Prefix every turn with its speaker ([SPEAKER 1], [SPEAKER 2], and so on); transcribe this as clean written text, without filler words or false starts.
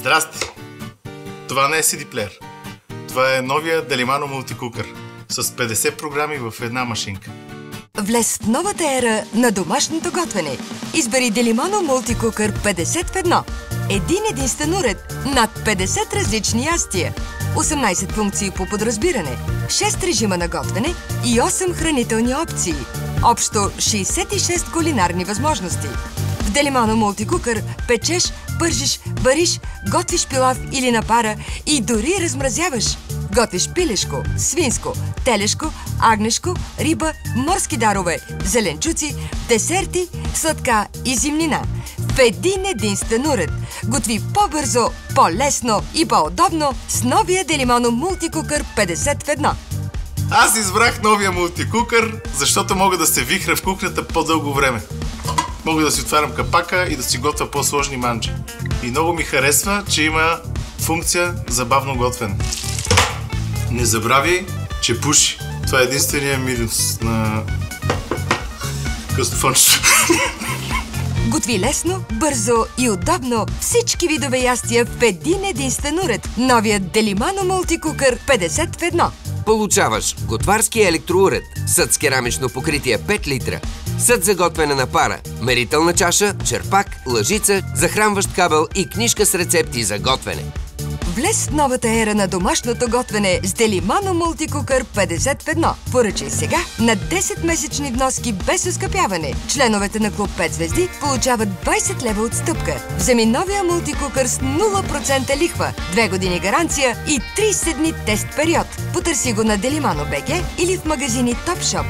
[SPEAKER 1] Здрасти! Това не е CD плеер. Това е новия Delimano Multicooker с 50 програми в една машинка.
[SPEAKER 2] Влез в новата ера на домашното готвене. Избери Delimano Multicooker 50 в 1. Един единствен уред, над 50 различни ястия, 18 функции по подразбиране, 6 режима на готвене и 8 хранителни опции. Общо 66 кулинарни възможности. В Delimano Multicooker печеш, пържиш, вариш, готвиш пилав или на пара и дори размразяваш. Готвиш пилешко, свинско, телешко, агнешко, риба, морски дарове, зеленчуци, десерти, сладка и зимнина. В един единствен уред. Готви по-бързо, по-лесно и по-удобно с новия Delimano Multicooker 50 в 1.
[SPEAKER 1] Аз избрах новия мултикукър, защото мога да се вихря в кухнята по-дълго време. Мога да си отварям капака и да си готвя по-сложни манджи. И много ми харесва, че има функция за бавно готвене. Не забрави, че пуши. Това е единствения минус на къстофончето.
[SPEAKER 2] Готви лесно, бързо и удобно всички видове ястия в един единствен уред. Новият Delimano Multicooker 50 в 1.
[SPEAKER 3] Получаваш готварски електроуред, съд с керамично покритие 5 литра, съд за готвене на пара, мерителна чаша, черпак, лъжица, захранващ кабел и книжка с рецепти за готвене.
[SPEAKER 2] Влез в новата ера на домашното готвене с Delimano Multicooker 50 в 1. Поръчай сега на 10-месечни вноски без оскъпяване. Членовете на Клуб 5 звезди получават 20 лева отстъпка. Вземи новия мултикукър с 0% лихва, 2 години гаранция и 30 дни тест период. Потърси го на Delimano.bg или в магазини Topshop.